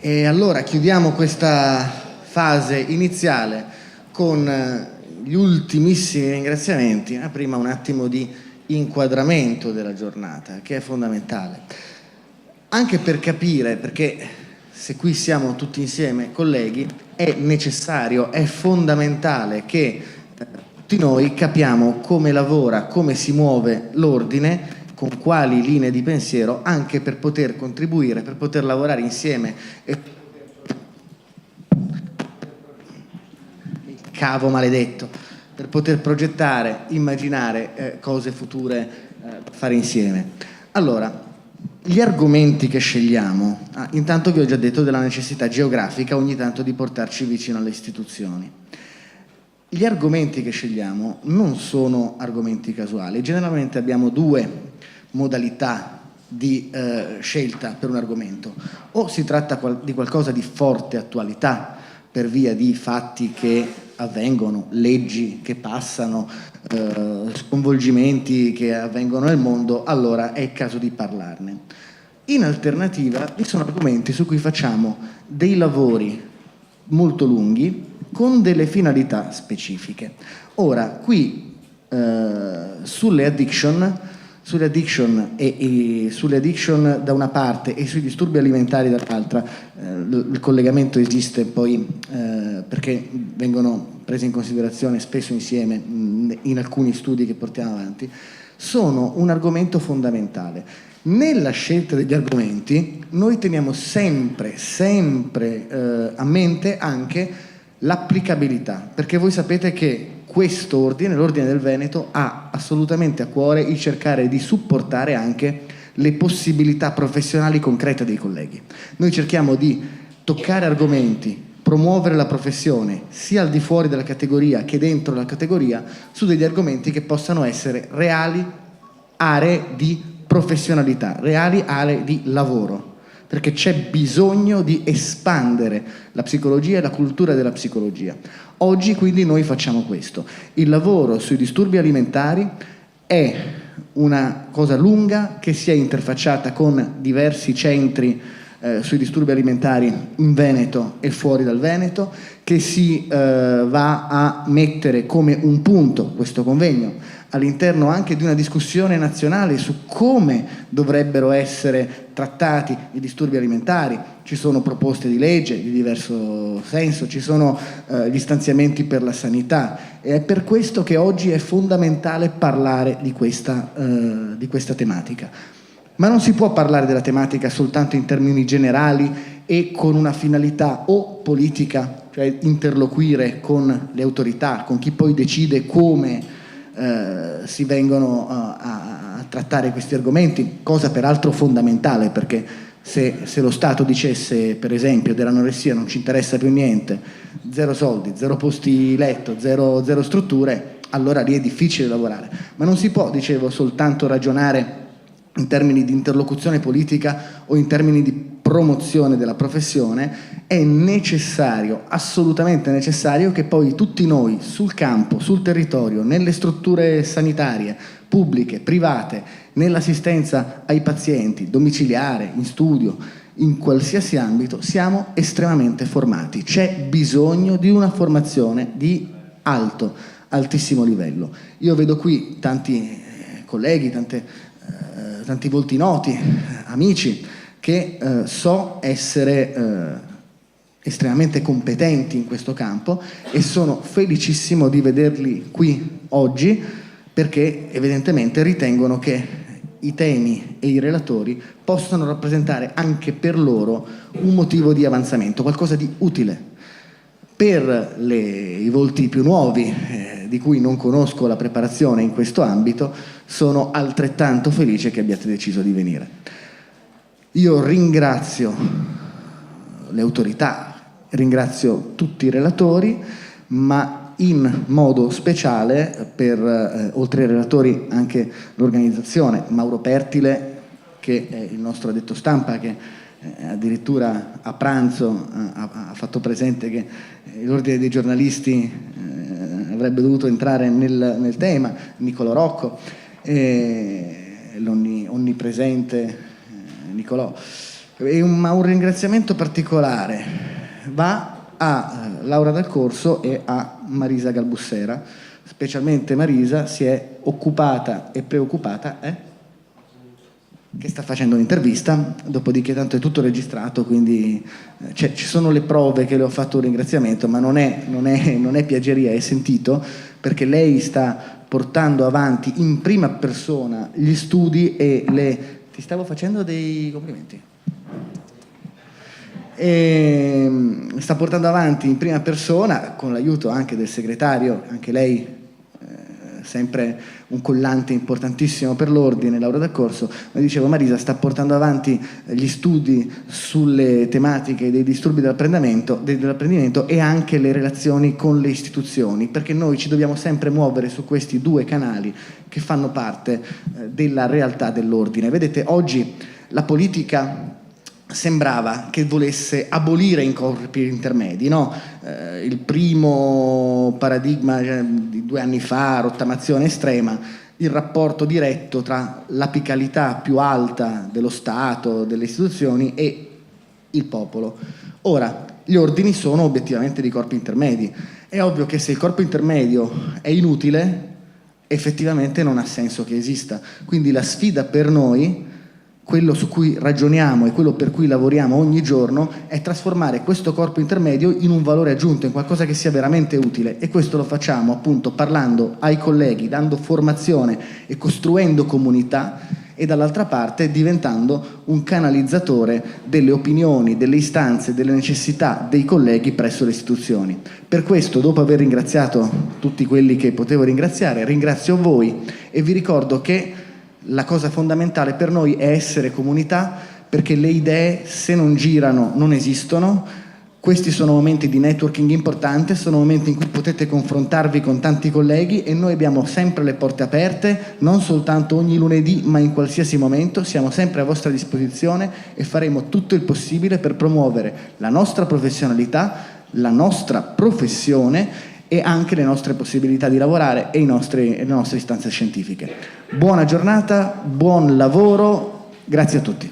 E allora chiudiamo questa fase iniziale con gli ultimissimi ringraziamenti, ma prima un attimo di inquadramento della giornata, che è fondamentale. Anche per capire, perché se qui siamo tutti insieme colleghi, è necessario, è fondamentale che tutti noi capiamo come lavora, come si muove l'ordine, con quali linee di pensiero, anche per poter contribuire, per poter lavorare insieme e cavo maledetto, per poter progettare, immaginare cose future fare insieme. Allora, gli argomenti che scegliamo, intanto vi ho già detto della necessità geografica ogni tanto di portarci vicino alle istituzioni. Gli argomenti che scegliamo non sono argomenti casuali, generalmente abbiamo due modalità di scelta per un argomento: o si tratta di qualcosa di forte attualità per via di fatti che avvengono, leggi che passano, sconvolgimenti che avvengono nel mondo, allora è il caso di parlarne. In alternativa vi sono argomenti su cui facciamo dei lavori molto lunghi con delle finalità specifiche. Ora, qui sulle addiction da una parte e sui disturbi alimentari dall'altra, il collegamento esiste poi perché vengono presi in considerazione spesso insieme in alcuni studi che portiamo avanti, sono un argomento fondamentale. Nella scelta degli argomenti noi teniamo sempre a mente anche l'applicabilità, perché voi sapete che questo ordine, l'Ordine del Veneto, ha assolutamente a cuore il cercare di supportare anche le possibilità professionali concrete dei colleghi. Noi cerchiamo di toccare argomenti, promuovere la professione sia al di fuori della categoria che dentro la categoria su degli argomenti che possano essere reali aree di professionalità, reali aree di lavoro, perché c'è bisogno di espandere la psicologia e la cultura della psicologia. Oggi quindi noi facciamo questo. Il lavoro sui disturbi alimentari è una cosa lunga che si è interfacciata con diversi centri sui disturbi alimentari in Veneto e fuori dal Veneto, che si va a mettere come un punto, questo convegno, all'interno anche di una discussione nazionale su come dovrebbero essere trattati i disturbi alimentari. Ci sono proposte di legge di diverso senso, ci sono gli stanziamenti per la sanità, e è per questo che oggi è fondamentale parlare di questa tematica. Ma non si può parlare della tematica soltanto in termini generali e con una finalità o politica, cioè interloquire con le autorità, con chi poi decide come si vengono a trattare questi argomenti, cosa peraltro fondamentale, perché se lo Stato dicesse, per esempio, dell'anoressia non ci interessa più niente, zero soldi, zero posti letto, zero strutture, allora lì è difficile lavorare. Ma non si può, dicevo, soltanto ragionare in termini di interlocuzione politica o in termini di promozione della professione. È necessario, assolutamente necessario, che poi tutti noi sul campo, sul territorio, nelle strutture sanitarie, pubbliche, private, nell'assistenza ai pazienti, domiciliare, in studio, in qualsiasi ambito, siamo estremamente formati. C'è bisogno di una formazione di altissimo livello. Io vedo qui tanti colleghi, tanti volti noti, amici, che so essere estremamente competenti in questo campo, e sono felicissimo di vederli qui oggi, perché evidentemente ritengono che i temi e i relatori possano rappresentare anche per loro un motivo di avanzamento, qualcosa di utile. Per i volti più nuovi, di cui non conosco la preparazione in questo ambito, sono altrettanto felice che abbiate deciso di venire. Io ringrazio le autorità, ringrazio tutti i relatori, ma in modo speciale, oltre ai relatori, anche l'organizzazione, Mauro Pertile, che è il nostro addetto stampa, che addirittura a pranzo ha fatto presente che l'ordine dei giornalisti avrebbe dovuto entrare nel tema, Nicolò Rocco, l'onnipresente Nicolò, Ma un ringraziamento particolare va a Laura Dal Corso e a Marisa Galbussera. Specialmente Marisa si è occupata e preoccupata, che sta facendo un'intervista, dopodiché tanto è tutto registrato, quindi ci sono le prove che le ho fatto un ringraziamento, ma non è piaggeria, è sentito, perché lei sta portando avanti in prima persona gli studi e ti stavo facendo dei complimenti. E sta portando avanti in prima persona, con l'aiuto anche del segretario, anche lei sempre un collante importantissimo per l'ordine, Laura Dal Corso. Ma dicevo, Marisa sta portando avanti gli studi sulle tematiche dei disturbi dell'apprendimento e anche le relazioni con le istituzioni, perché noi ci dobbiamo sempre muovere su questi due canali che fanno parte della realtà dell'ordine. Vedete, oggi la politica sembrava che volesse abolire i corpi intermedi, no? Il primo paradigma di 2 anni fa, rottamazione estrema, il rapporto diretto tra l'apicalità più alta dello Stato, delle istituzioni e il popolo. Ora, gli ordini sono obiettivamente dei corpi intermedi. È ovvio che se il corpo intermedio è inutile, effettivamente non ha senso che esista. Quindi la sfida per noi, quello su cui ragioniamo e quello per cui lavoriamo ogni giorno, è trasformare questo corpo intermedio in un valore aggiunto, in qualcosa che sia veramente utile, e questo lo facciamo appunto parlando ai colleghi, dando formazione e costruendo comunità, e dall'altra parte diventando un canalizzatore delle opinioni, delle istanze, delle necessità dei colleghi presso le istituzioni. Per questo, dopo aver ringraziato tutti quelli che potevo ringraziare, ringrazio voi e vi ricordo che la cosa fondamentale per noi è essere comunità, perché le idee, se non girano, non esistono. Questi sono momenti di networking importante, sono momenti in cui potete confrontarvi con tanti colleghi e noi abbiamo sempre le porte aperte, non soltanto ogni lunedì, ma in qualsiasi momento. Siamo sempre a vostra disposizione e faremo tutto il possibile per promuovere la nostra professionalità, la nostra professione e anche le nostre possibilità di lavorare e le nostre istanze scientifiche. Buona giornata, buon lavoro, grazie a tutti.